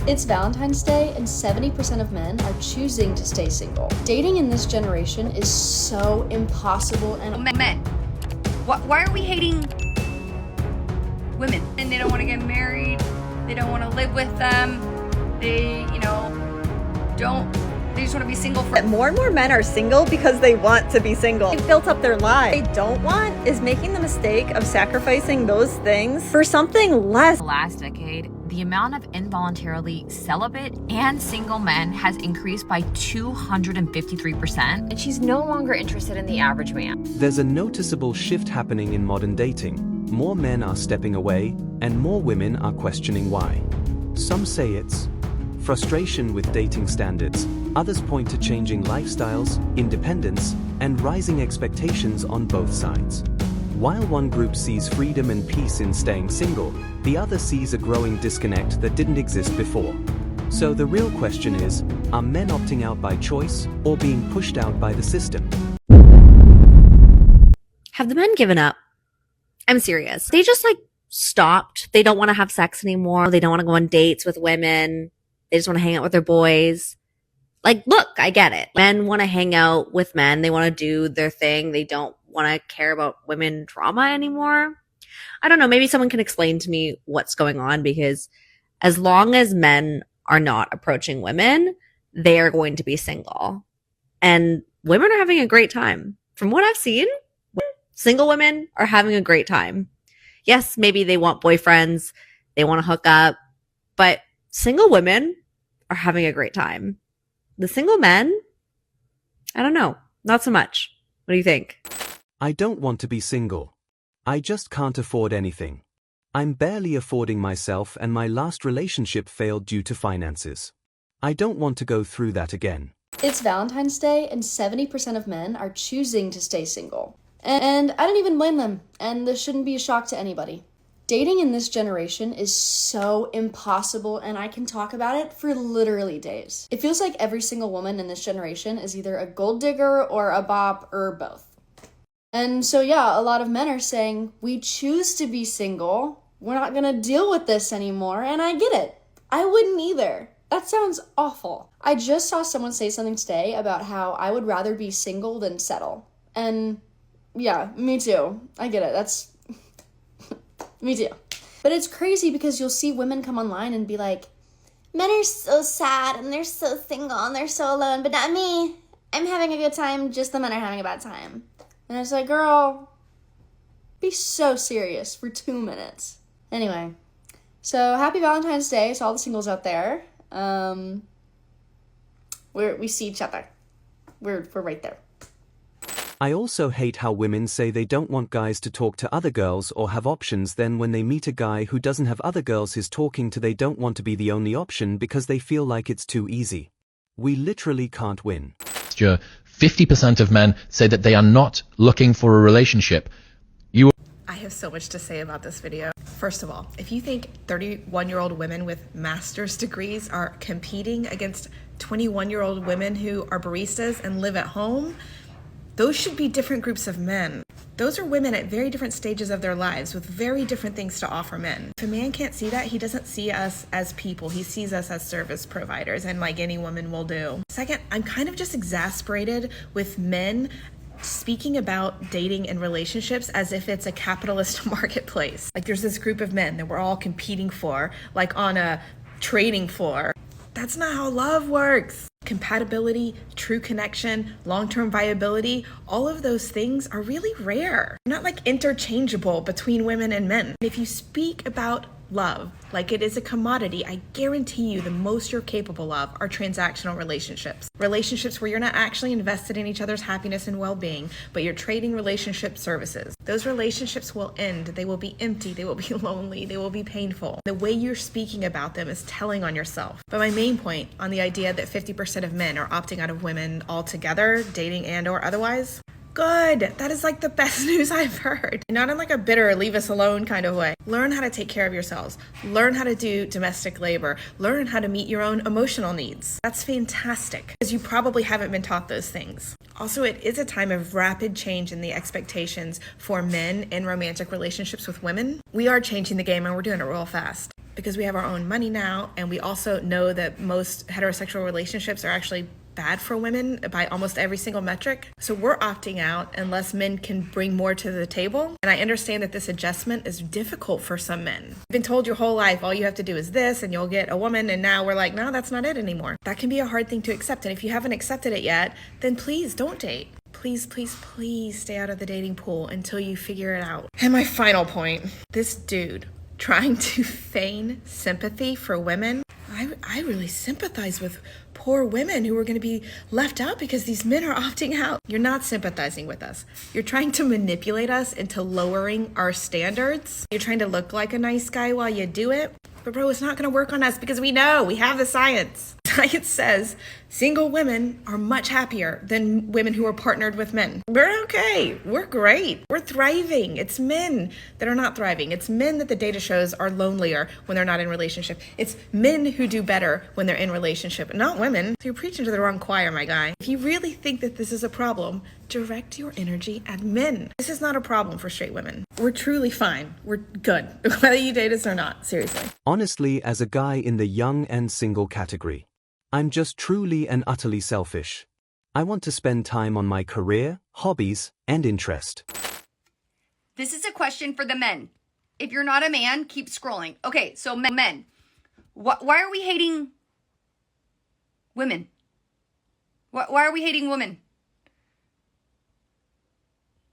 It's Valentine's Day and 70% of men are choosing to stay single. Dating in this generation is so impossible and men. Why are we hating women? And they don't want to get married. They don't want to live with them. They, they just want to be single for. More and more men are single because they want to be single. They've built up their lives. What they don't want is making the mistake of sacrificing those things for something less. The last decade, the amount of involuntarily celibate and single men has increased by 253%. And she's no longer interested in the average man. There's a noticeable shift happening in modern dating. More men are stepping away, and more women are questioning why. Some say it's frustration with dating standards. Others point to changing lifestyles, independence, and rising expectations on both sides. While one group sees freedom and peace in staying single, the other sees a growing disconnect that didn't exist before. So the real question is, are men opting out by choice or being pushed out by the system? Have the men given up? I'm serious. They just stopped. They don't want to have sex anymore. They don't want to go on dates with women. They just want to hang out with their boys. Look, I get it. Men want to hang out with men. They want to do their thing. They don't want to care about women drama anymore. I don't know. Maybe someone can explain to me what's going on, because as long as men are not approaching women, they are going to be single. And women are having a great time. From what I've seen, single women are having a great time. Yes, maybe they want boyfriends. They want to hook up. But single women are having a great time. The single men, I don't know. Not so much. What do you think? I don't want to be single. I just can't afford anything. I'm barely affording myself, and my last relationship failed due to finances. I don't want to go through that again. It's Valentine's Day and 70% of men are choosing to stay single. And I don't even blame them, and this shouldn't be a shock to anybody. Dating in this generation is so impossible, and I can talk about it for literally days. It feels like every single woman in this generation is either a gold digger or a bop or both. And so yeah, a lot of men are saying, we choose to be single, we're not gonna deal with this anymore, and I get it. I wouldn't either. That sounds awful. I just saw someone say something today about how I would rather be single than settle. And yeah, me too. I get it. That's me too. But it's crazy because you'll see women come online and be like, men are so sad and they're so single and they're so alone, but not me. I'm having a good time, just the men are having a bad time. And it's like, girl, be so serious for 2 minutes. Anyway, so happy Valentine's Day to all the singles out there. We see each other. We're right there. I also hate how women say they don't want guys to talk to other girls or have options, then when they meet a guy who doesn't have other girls he's talking to, they don't want to be the only option because they feel like it's too easy. We literally can't win. 50% of men say that they are not looking for a relationship. I have so much to say about this video. First of all, if you think 31-year-old women with master's degrees are competing against 21-year-old women who are baristas and live at home, those should be different groups of men. Those are women at very different stages of their lives with very different things to offer men. If a man can't see that, he doesn't see us as people. He sees us as service providers, and like any woman will do. Second, I'm kind of just exasperated with men speaking about dating and relationships as if it's a capitalist marketplace. Like there's this group of men that we're all competing for, like on a trading floor. That's not how love works. Compatibility, true connection, long-term viability, all of those things are really rare. Not interchangeable between women and men. If you speak about love like it is a commodity, I guarantee you the most you're capable of are transactional relationships. Relationships where you're not actually invested in each other's happiness and well-being, but you're trading relationship services. Those relationships will end. They will be empty. They will be lonely. They will be painful. The way you're speaking about them is telling on yourself. But my main point on the idea that 50% of men are opting out of women altogether, dating and or otherwise, good. That is the best news I've heard. Not in a bitter, leave us alone kind of way. Learn how to take care of yourselves. Learn how to do domestic labor. Learn how to meet your own emotional needs. That's fantastic, because you probably haven't been taught those things. Also, it is a time of rapid change in the expectations for men in romantic relationships with women. We are changing the game and we're doing it real fast. because we have our own money now, and we also know that most heterosexual relationships are actually bad for women by almost every single metric. So we're opting out unless men can bring more to the table. And I understand that this adjustment is difficult for some men. You've been told your whole life, all you have to do is this and you'll get a woman. And now we're like, no, that's not it anymore. That can be a hard thing to accept. And if you haven't accepted it yet, then please don't date. Please, please, please stay out of the dating pool until you figure it out. And my final point, this dude trying to feign sympathy for women. I really sympathize with poor women who are going to be left out because these men are opting out. You're not sympathizing with us. You're trying to manipulate us into lowering our standards. You're trying to look like a nice guy while you do it. But bro, it's not going to work on us because we know, we have the science. Science says single women are much happier than women who are partnered with men. We're okay. We're great. We're thriving. It's men that are not thriving. It's men that the data shows are lonelier when they're not in relationship. It's men who do better when they're in relationship, not women. So you're preaching to the wrong choir, my guy. If you really think that this is a problem, direct your energy at men. This is not a problem for straight women. We're truly fine. We're good. Whether you date us or not, seriously. Honestly, as a guy in the young and single category, I'm just truly and utterly selfish. I want to spend time on my career, hobbies, and interest. This is a question for the men. If you're not a man, keep scrolling. Okay, so men. Why are we hating women? Why are we hating women?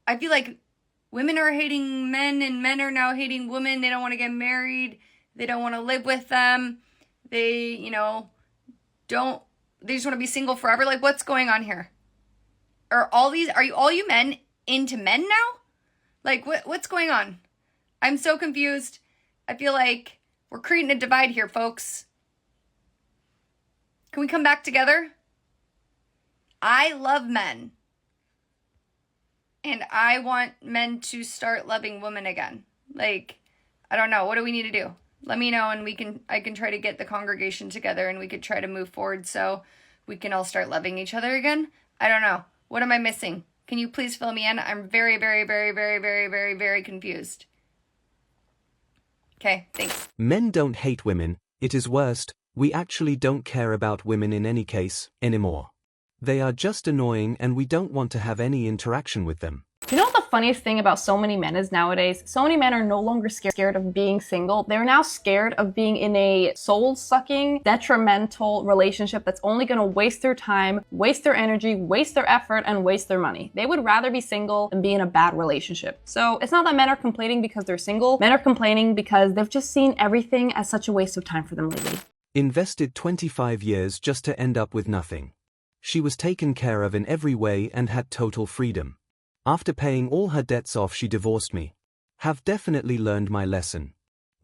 I feel like women are hating men and men are now hating women. They don't want to get married. They don't want to live with them. They just want to be single forever. Like, what's going on here? Are all you men into men now? Like, what's going on? I'm so confused. I feel like we're creating a divide here, folks. Can we come back together? I love men. And I want men to start loving women again. Like, I don't know. What do we need to do? Let me know and I can try to get the congregation together and we could try to move forward so we can all start loving each other again. I don't know. What am I missing? Can you please fill me in? I'm very, very, very, very, very, very, very confused. Okay, thanks. Men don't hate women. It is worst, we actually don't care about women in any case, anymore. They are just annoying and we don't want to have any interaction with them. You know what the funniest thing about so many men is nowadays? So many men are no longer scared of being single. They're now scared of being in a soul-sucking, detrimental relationship that's only going to waste their time, waste their energy, waste their effort, and waste their money. They would rather be single than be in a bad relationship. So it's not that men are complaining because they're single. Men are complaining because they've just seen everything as such a waste of time for them lately. Invested 25 years just to end up with nothing. She was taken care of in every way and had total freedom. After paying all her debts off, she divorced me. Have definitely learned my lesson.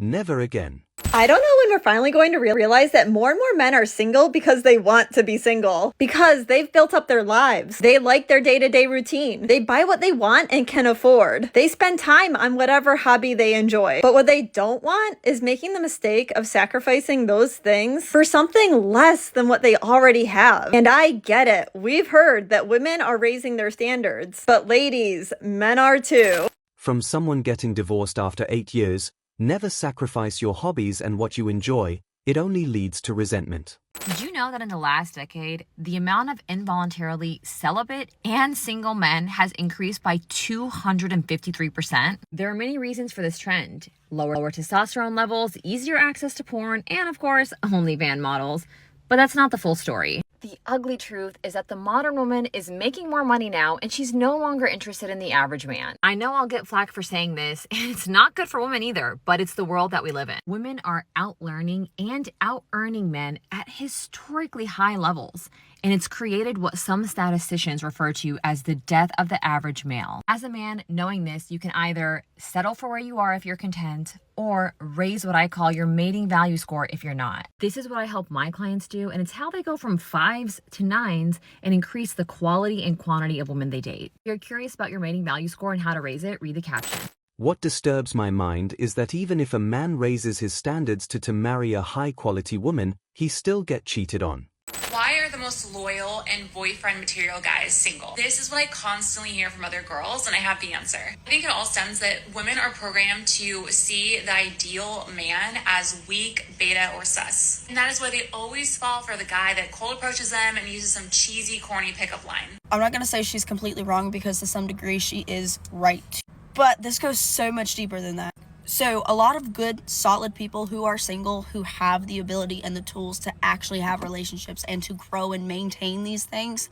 Never again. I don't know when we're finally going to realize that more and more men are single because they want to be single. Because they've built up their lives. They like their day-to-day routine. They buy what they want and can afford. They spend time on whatever hobby they enjoy. But what they don't want is making the mistake of sacrificing those things for something less than what they already have. And I get it. We've heard that women are raising their standards. But ladies, men are too. From someone getting divorced after 8 years, never sacrifice your hobbies and what you enjoy, it only leads to resentment. Did you know that in the last decade, the amount of involuntarily celibate and single men has increased by 253%? There are many reasons for this trend. Lower testosterone levels, easier access to porn, and of course, OnlyFans models. But that's not the full story. The ugly truth is that the modern woman is making more money now and she's no longer interested in the average man. I know I'll get flack for saying this, and it's not good for women either, but it's the world that we live in. Women are out-learning and out-earning men at historically high levels, and it's created what some statisticians refer to as the death of the average male. As a man, knowing this, you can either settle for where you are if you're content, or raise what I call your mating value score if you're not. This is what I help my clients do, and it's how they go from 5s to 9s and increase the quality and quantity of women they date. If you're curious about your mating value score and how to raise it, read the caption. What disturbs my mind is that even if a man raises his standards to marry a high-quality woman, he still get cheated on. Why are are the most loyal and boyfriend material guys single? This is what I constantly hear from other girls, and I have the answer. I think it all stems that women are programmed to see the ideal man as weak, beta, or sus. And that is why they always fall for the guy that cold approaches them and uses some cheesy, corny pickup line. I'm not going to say she's completely wrong, because to some degree she is right. But this goes so much deeper than that. So a lot of good, solid people who are single, who have the ability and the tools to actually have relationships and to grow and maintain these things,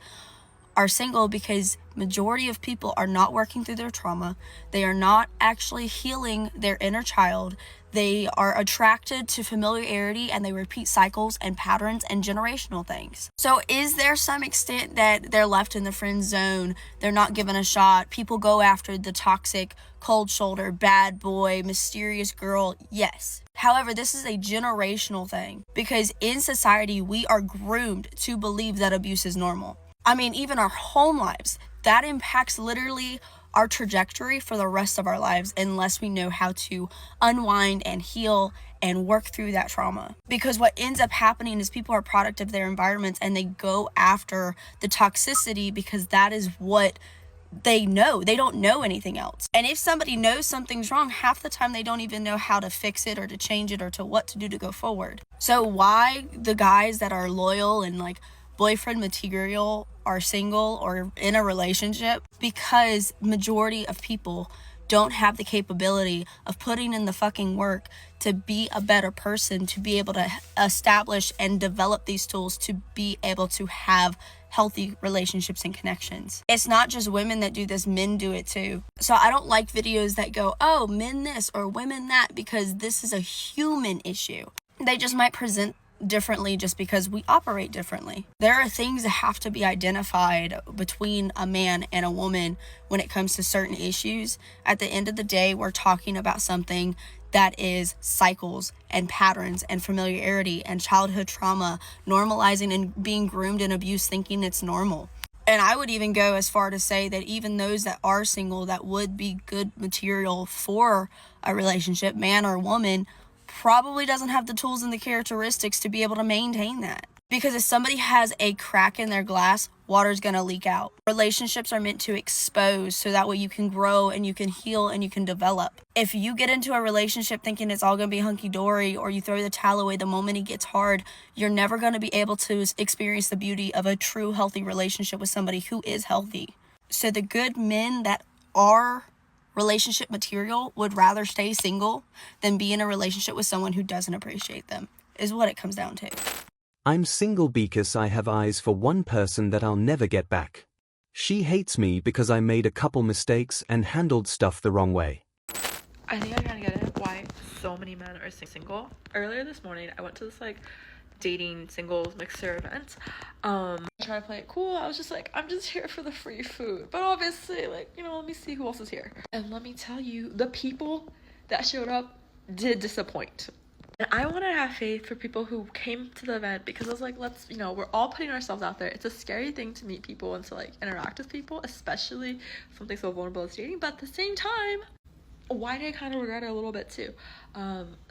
are single because majority of people are not working through their trauma. They are not actually healing their inner child. They are attracted to familiarity, and they repeat cycles and patterns and generational things. So is there some extent that they're left in the friend zone? They're not given a shot. People go after the toxic, cold shoulder, bad boy, mysterious girl. Yes. However, this is a generational thing, because in society, we are groomed to believe that abuse is normal. I mean, even our home lives, that impacts literally our trajectory for the rest of our lives unless we know how to unwind and heal and work through that trauma. Because what ends up happening is people are product of their environments, and they go after the toxicity because that is what they know. They don't know anything else. And if somebody knows something's wrong, half the time they don't even know how to fix it or to change it or to what to do to go forward. So why the guys that are loyal and like boyfriend material are single or in a relationship? Because majority of people don't have the capability of putting in the fucking work to be a better person, to be able to establish and develop these tools to be able to have healthy relationships and connections. It's not just women that do this, men do it too. So I don't like videos that go, oh, men this or women that, because this is a human issue. They just might present differently just because we operate differently. There are things that have to be identified between a man and a woman when it comes to certain issues. At the end of the day, we're talking about something that is cycles and patterns and familiarity and childhood trauma, normalizing and being groomed in abuse, thinking it's normal. And I would even go as far to say that even those that are single that would be good material for a relationship, man or woman, probably doesn't have the tools and the characteristics to be able to maintain that. Because if somebody has a crack in their glass, water's gonna leak out. Relationships are meant to expose so that way you can grow and you can heal and you can develop. If you get into a relationship thinking it's all gonna be hunky-dory, or you throw the towel away the moment it gets hard, you're never gonna be able to experience the beauty of a true healthy relationship with somebody who is healthy. So the good men that are relationship material would rather stay single than be in a relationship with someone who doesn't appreciate them, is what it comes down to. I'm single because I have eyes for one person that I'll never get back. She hates me because I made a couple mistakes and handled stuff the wrong way. I think I kind of get it why so many men are single. Earlier this morning, I went to this dating singles mixer event. I tried to play it cool. I was just like, I'm just here for the free food. But obviously, let me see who else is here. And let me tell you, the people that showed up did disappoint. And I want to have faith for people who came to the event, because I was like, we're all putting ourselves out there. It's a scary thing to meet people and to interact with people, especially something so vulnerable as dating. But at the same time, why did I kind of regret it a little bit too?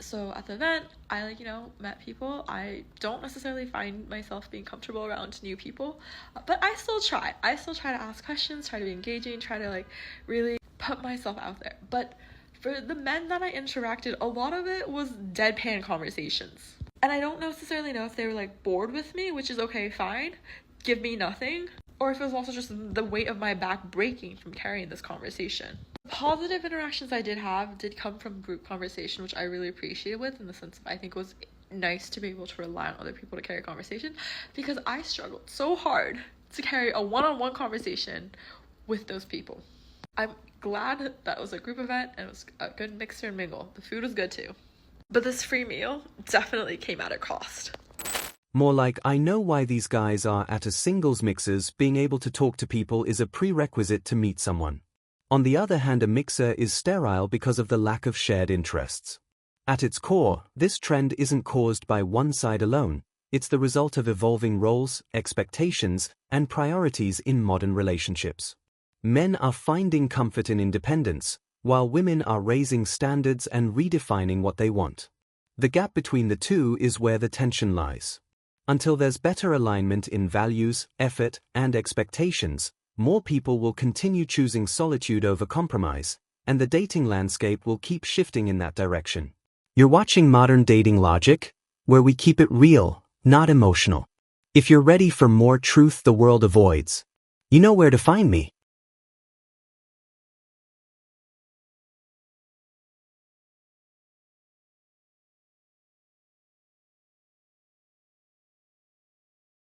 So at the event, I met people. I don't necessarily find myself being comfortable around new people, but I still try. I still try to ask questions, try to be engaging, try to really put myself out there. But for the men that I interacted, a lot of it was deadpan conversations. And I don't necessarily know if they were bored with me, which is okay, fine, give me nothing, or if it was also just the weight of my back breaking from carrying this conversation. Positive interactions I did have did come from group conversation, which I really appreciated with, in the sense of I think it was nice to be able to rely on other people to carry a conversation, because I struggled so hard to carry a one-on-one conversation with those people. I'm glad that was a group event and it was a good mixer and mingle. The food was good too. But this free meal definitely came at a cost. More like, I know why these guys are at a singles mixers. Being able to talk to people is a prerequisite to meet someone. On the other hand, a mixer is sterile because of the lack of shared interests. At its core, this trend isn't caused by one side alone. It's the result of evolving roles, expectations, and priorities in modern relationships. Men are finding comfort in independence, while women are raising standards and redefining what they want. The gap between the two is where the tension lies. Until there's better alignment in values, effort, and expectations, more people will continue choosing solitude over compromise, and the dating landscape will keep shifting in that direction. You're watching Modern Dating Logic, where we keep it real, not emotional. If you're ready for more truth the world avoids, you know where to find me.